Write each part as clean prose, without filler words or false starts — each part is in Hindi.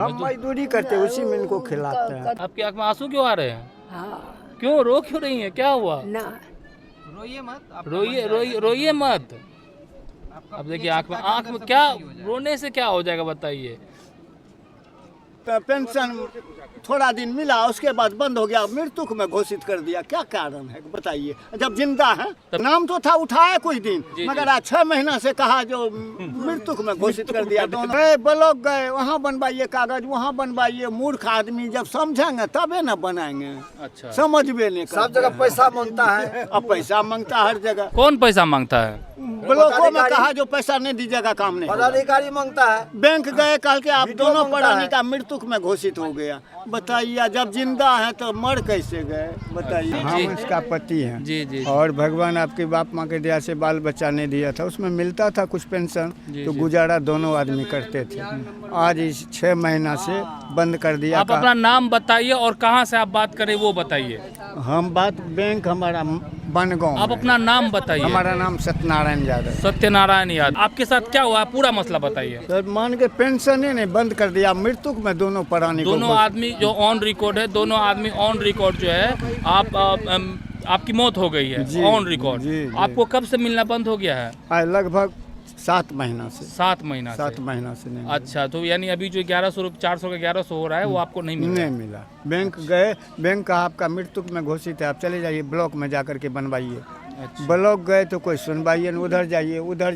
हम मजदूरी करते हैं, उसी में इनको खिलाते हैं। आपकी आंख में आंसू क्यों आ रहे हैं? हाँ क्यों रो क्यों रही हैं? क्या हुआ? ना रोइए मत, रोइए मत। अब देखिए आंख में क्या, रोने से क्या हो जाएगा बताइए? तो पेंशन थोड़ा दिन मिला, उसके बाद बंद हो गया, मृतक में घोषित कर दिया। क्या कारण है बताइए? जब जिंदा है नाम तो था, उठाया कुछ दिन, मगर आज 6 महीना से कहा जो मृतक में घोषित कर दिया। दोनों गए ब्लॉक गए, वहाँ बनवाइए कागज, वहाँ बनवाइए। मूर्ख आदमी जब समझेंगे तबे ना बनाएंगे। अच्छा, समझ भी नहीं, सब जगह पैसा मांगता है। अब पैसा मांगता है हर जगह। कौन पैसा मांगता है? ब्लॉकों में कहा जो पैसा नहीं दीजिएगा काम नहीं। पदाधिकारी मांगता है। बैंक गए, कल के आप दोनों प्राणी का मृतक में घोषित हो गया। बताइए, जब जिंदा है तो मर कैसे गए बताइए? हम इसका पति हैं। जी जी और भगवान आपके बाप माँ के दया से बाल बच्चा नहीं दिया था, उसमें मिलता था कुछ पेंशन, तो गुजारा दोनों आदमी करते थे। आज इस 6 महीना से बंद कर दिया। आप अपना नाम बताइए और कहाँ से आप बात करें वो बताइए। हम बात बैंक हमारा बनगांव। आप अपना नाम बताइए। हमारा नाम सत्यनारायण यादव। सत्यनारायण यादव। आपके साथ क्या हुआ, पूरा मसला बताइए। सर मान के पेंशन ही नहीं बंद कर दिया, मृतक में दोनों प्राणी को। दोनों आदमी जो ऑन रिकॉर्ड है, दोनों आदमी ऑन रिकॉर्ड जो है, आपकी मौत हो गई है ऑन रिकॉर्ड। आपको कब से मिलना बंद हो गया है? लगभग 7 महीना से। 7 महीना 7 महीना से नहीं। अच्छा, तो यानी अभी जो 1100 400 का 1100 हो रहा है वो आपको नहीं मिला? नहीं मिला। बैंक गए, बैंक का आपका मृतक में घोषित है, आप चले जाइए ब्लॉक में जाकर के बनवाइए। अच्छा। ब्लॉक गए तो कोई सुनवाइए, उधर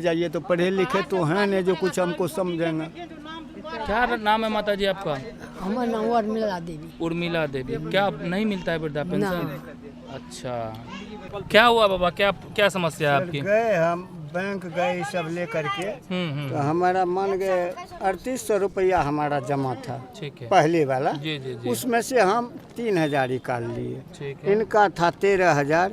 जाइए तो पढ़े लिखे तो हैं नहीं जो कुछ हमको समझेंगे। क्या नाम है माता जी आपका? हमारा नाम उर्मिला देवी। उर्मिला देवी। क्या नहीं मिलता है वृद्धा पेंशन? अच्छा, क्या हुआ बाबा, क्या समस्या है आपकी? गए हम बैंक गए सब ले करके, तो हमारा मान गए 3800 रुपया हमारा जमा था। ठीक है। पहले वाला। जी जी जी। उसमें से हम 3000 निकाल लिए। ठीक है। इनका था 13000,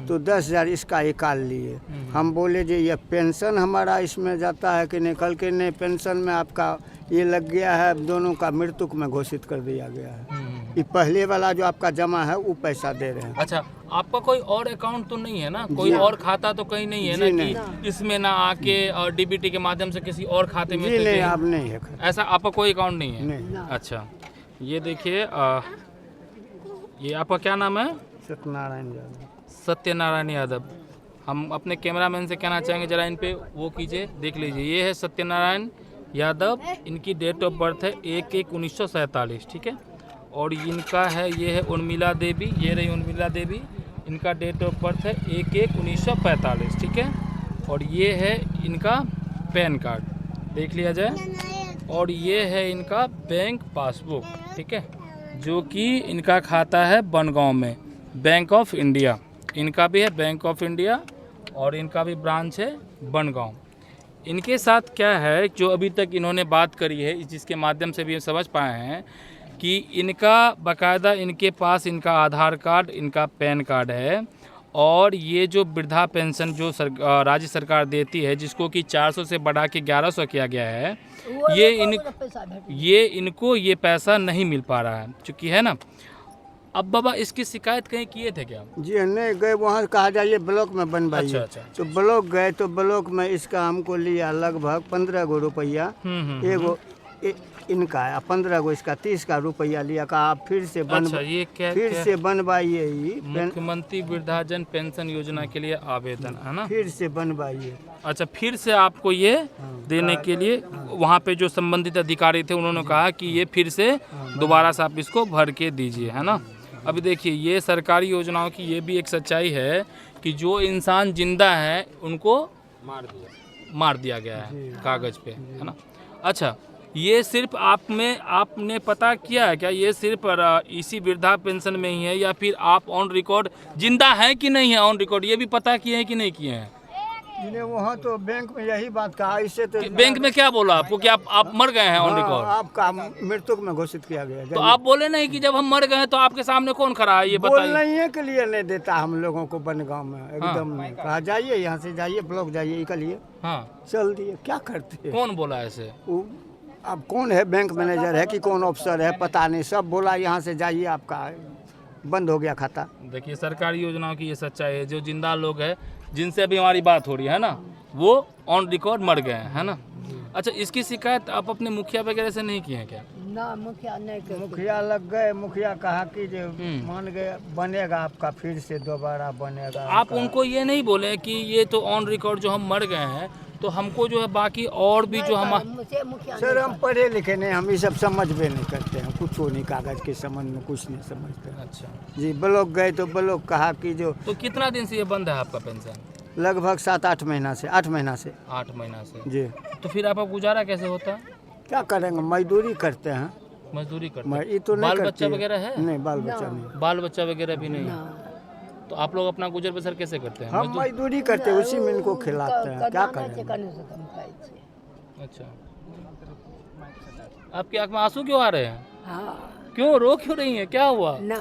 तो 10,000 इसका निकाल लिए। हम बोले जी ये पेंशन हमारा इसमें जाता है कि निकल के नहीं, पेंशन में आपका ये लग गया है, दोनों का मृतक में घोषित कर दिया गया है। ये पहले वाला जो आपका जमा है वो पैसा दे रहे हैं। अच्छा, आपका कोई और अकाउंट तो नहीं है ना? कोई और खाता तो कहीं नहीं है ना कि इसमें ना आके और डीबीटी के माध्यम से किसी और खाते में? जी नहीं, अब नहीं है। ऐसा आपका कोई अकाउंट नहीं है? नहीं। अच्छा, ये देखिए, ये आपका क्या नाम है? सत्यनारायण यादव। सत्यनारायण यादव। हम अपने कैमरामैन से कहना चाहेंगे जरा इन पे वो कीजिए, देख लीजिए। ये है सत्यनारायण यादव, इनकी डेट ऑफ बर्थ है 1/1/1947। ठीक है। और इनका है, ये है उर्मिला देवी, ये रही उर्मिला देवी, इनका डेट ऑफ बर्थ है 1/1/1945। ठीक है। और ये है इनका पैन कार्ड, देख लिया जाए। और ये है इनका बैंक पासबुक। ठीक है, जो कि इनका खाता है बनगांव में, बैंक ऑफ इंडिया। इनका भी है बैंक ऑफ इंडिया और इनका भी ब्रांच है बनगांव। इनके साथ क्या है जो अभी तक इन्होंने बात करी है, जिसके माध्यम से भी समझ पाए हैं कि इनका बाकायदा इनके पास इनका आधार कार्ड, इनका पैन कार्ड है। और ये जो वृद्धा पेंशन जो राज्य सरकार देती है, जिसको कि 400 से बढ़ा के 1100 किया गया है, ये इनको ये पैसा नहीं मिल पा रहा है, चूँकि है ना। अब बाबा इसकी शिकायत कहीं किए थे क्या? जी नहीं गए, वहाँ कहा जाइए ब्लॉक में बनवाइए। अच्छा। तो ब्लॉक गए तो ब्लॉक में इसका हमको लिया लगभग 15 गो रुपया। एगो इनका 15 गो, इसका 30 का रुपया लिया। कहा आप फिर से अच्छा, ये क्या फिर से बनवाइए। मुख्यमंत्री वृद्धाजन पेंशन योजना के लिए आवेदन है ना? फिर से बनवाइए। अच्छा, फिर से आपको ये देने के लिए वहाँ पे जो संबंधित अधिकारी थे उन्होंने कहा कि ये फिर से दोबारा से आप इसको भर के दीजिए, है ना। अभी देखिए, ये सरकारी योजनाओं की ये भी एक सच्चाई है कि जो इंसान जिंदा है उनको मार दिया गया है कागज पे, है ना। अच्छा, ये सिर्फ आपने पता किया है क्या? ये सिर्फ इसी वृद्धा पेंशन में ही है या फिर आप ऑन रिकॉर्ड जिंदा है कि नहीं है ऑन रिकॉर्ड, ये भी पता किए हैं कि नहीं किए हैं? वहाँ तो बैंक में यही बात कहा। इससे तो बैंक में क्या बोला आपको कि आप मर गए हैं ऑन रिकॉर्ड? आपका मृतक में घोषित किया गया। तो आप बोले नहीं कि जब हम मर गए हैं तो आपके सामने कौन खड़ा है, ये बताइए। बोलने के लिए नहीं देता हम लोगों को बनगांव में, एकदम नहीं। कहा जाइए, यहाँ से जाइए, ब्लॉक जाइए, निकलिए। हाँ, चल दिए। क्या करते? कौन बोला ऐसे? अब कौन है, बैंक मैनेजर है कि कौन ऑफिसर है पता नहीं, सब बोला यहाँ से जाइए, आपका बंद हो गया खाता। देखिए, सरकारी योजनाओं की ये सच्चाई है। जो जिंदा लोग हैं जिनसे अभी हमारी बात हो रही है ना, वो ऑन रिकॉर्ड मर गए हैं, है ना। अच्छा, इसकी शिकायत आप अपने मुखिया वगैरह से नहीं किए हैं क्या? ना मुखिया नहीं करते। मुखिया लग गए, मुखिया कहा कि जो मान गए बनेगा आपका, फिर से दोबारा बनेगा। आप उनको ये नहीं बोले कि ये तो ऑन रिकॉर्ड जो हम मर गए हैं, तो हमको जो है बाकी और भी जो हम मुझे मुखिया सर हम पढ़े लिखे नहीं, हम ये सब समझ भी नहीं करते हैं, कुछ नहीं, कागज के संबंध में कुछ नहीं समझते हैं। अच्छा, जी ब्लॉक गए तो ब्लॉक कहा कि जो तो कितना दिन से ये बंद है आपका पेंशन? लगभग 7-8 महीना से, 8 महीना से। 8 महीना से। जी तो फिर आपका गुजारा कैसे होता है? क्या करेंगे, मजदूरी करते हैं। मजदूरी करते ये तो नहीं बाल करती बच्चा है। वगैरह है? नहीं, बाल बच्चा नहीं। बाल बच्चा वगैरह भी नहीं है। ना। तो आप लोग अपना गुजर बसर कैसे करते हैं? हम मजदूरी करते हैं, उसी में इनको खिलाते हैं, क्या करें। करने से कम खाई छे। अच्छा, आपकी आंख में आंसू क्यों आ रहे हैं? हाँ क्यों रो क्यों रही हैं? क्या हुआ? ना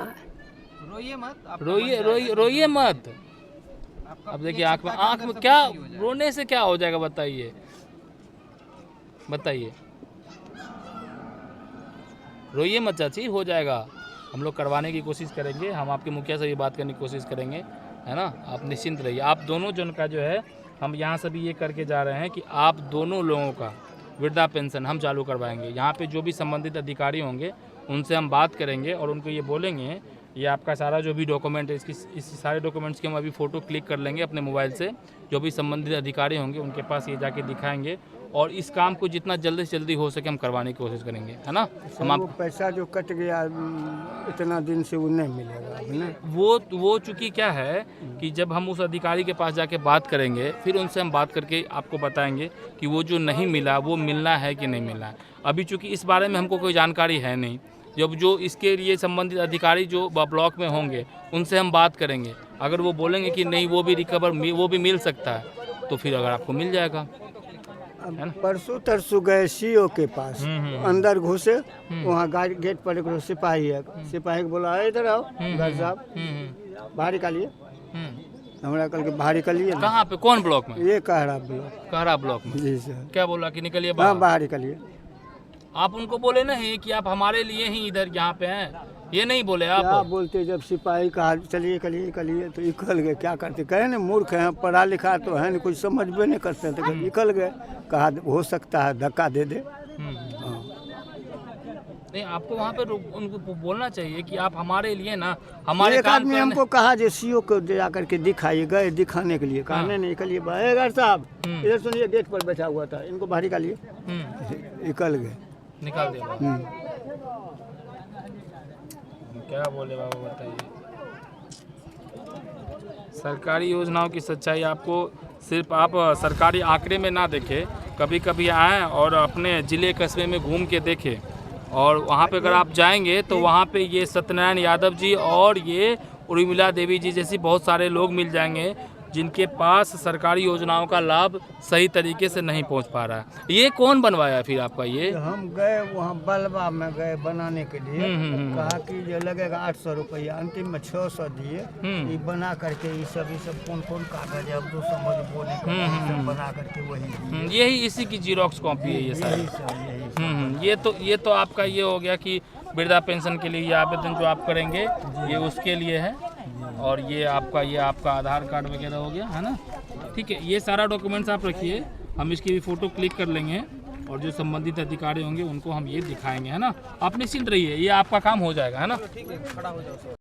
रोइए मत, आपका रोइए बन रोइए रोइए मत। आपका अब देखिए एक आंख में सप्ताह के अंदर सब क्या सही हो जाएगा। रोने से क्या हो जाएगा, बताइए बताइए। रोइए मत चाची, हो जाएगा। हम लोग करवाने की कोशिश करेंगे, हम आपके मुखिया से भी बात करने की कोशिश करेंगे, है ना। आप निश्चिंत रहिए। आप दोनों जन का जो है, हम यहाँ से भी ये करके जा रहे हैं कि आप दोनों लोगों का वृद्धा पेंशन हम चालू करवाएंगे। यहाँ पे जो भी संबंधित अधिकारी होंगे उनसे हम बात करेंगे और उनको ये बोलेंगे, ये आपका सारा जो भी डॉक्यूमेंट है, इस सारे डॉक्यूमेंट्स की हम अभी फ़ोटो क्लिक कर लेंगे अपने मोबाइल से। जो भी संबंधित अधिकारी होंगे उनके पास ये जाके दिखाएंगे और इस काम को जितना जल्दी से जल्दी हो सके हम करवाने की कोशिश करेंगे, है ना। हम वो पैसा जो कट गया इतना दिन से वो नहीं मिलेगा अभी ना। वो चूँकि क्या है कि जब हम उस अधिकारी के पास जाके बात करेंगे, फिर उनसे हम बात करके आपको बताएंगे कि वो जो नहीं मिला वो मिलना है कि नहीं मिलना है। अभी चूँकि इस बारे में हमको कोई जानकारी है नहीं। जब जो इसके लिए संबंधित अधिकारी जो ब्लॉक में होंगे उनसे हम बात करेंगे, अगर वो बोलेंगे कि नहीं वो भी रिकवर वो भी मिल सकता है, तो फिर अगर आपको मिल जाएगा। परसों तरसों गए सीओ के पास, अंदर घुसे, वहाँ गाड़ी गेट पर एक सिपाही है, सिपाही को बोला इधर आओ घर साहब, बाहर निकालिए। हमारा कल के बाहर निकलिए ना। कहाँ पे, कौन ब्लॉक में? ये कहरा ब्लॉक। कहरा ब्लॉक में। जी सर। क्या बोला कि निकलिए हाँ बाहर? बाहर निकलिए। आप उनको बोले नहीं कि आप हमारे लिए ही इधर यहाँ पे हैं, ये नहीं बोले क्या आप? बोलते, जब सिपाही कहा चलिए कलिए कलिए तो निकल गए। क्या करते, कहे ना मूर्ख हैं, पढ़ा लिखा तो है नहीं, कुछ समझ भी नहीं करते, तो निकल गए। कहा हो सकता है धक्का दे दे। हाँ। नहीं, आपको वहाँ पे उनको बोलना चाहिए कि आप हमारे लिए ना, हमारे एक काम आदमी करने- हमको कहा जो सीओ को जा करके दिखाइए, गए दिखाने के लिए, कहा नहीं निकलिए बाहर साहब, इधर सुनिए गेट पर बैठा हुआ था, इनको बाहर निकालिए। निकल गए। निकाल दिया बाहर। क्या बोले बाबा, बताइए। सरकारी योजनाओं की सच्चाई आपको सिर्फ आप सरकारी आंकड़े में ना देखें, कभी कभी आएँ और अपने ज़िले कस्बे में घूम के देखें। और वहाँ पे अगर आप जाएंगे तो वहाँ पे ये सत्यनारायण यादव जी और ये उर्मिला देवी जी जैसी बहुत सारे लोग मिल जाएंगे जिनके पास सरकारी योजनाओं का लाभ सही तरीके से नहीं पहुंच पा रहा है। ये कौन बनवाया फिर आपका ये? हम गए वहाँ बलवा में गए बनाने के लिए, कहा कि जो लगेगा 800 रुपया, अंतिम में 600 दिए। ये बना करके ये सब कौन कौन कागज है, अब तो समझ बोले सब बना करके वही यही इसी की जीरोक्स कॉपी है ये सारी। ये तो आपका ये हो गया कि वृद्धा पेंशन के लिए ये आवेदन जो आप करेंगे ये उसके लिए है, और ये आपका आधार कार्ड वगैरह हो गया, है ना। ठीक है, ये सारा डॉक्यूमेंट्स आप रखिए, हम इसकी भी फ़ोटो क्लिक कर लेंगे और जो संबंधित अधिकारी होंगे उनको हम ये दिखाएंगे, है ना। आप निश्चिंत रहिए, ये आपका काम हो जाएगा, है ना। ठीक है, खड़ा हो जाओ।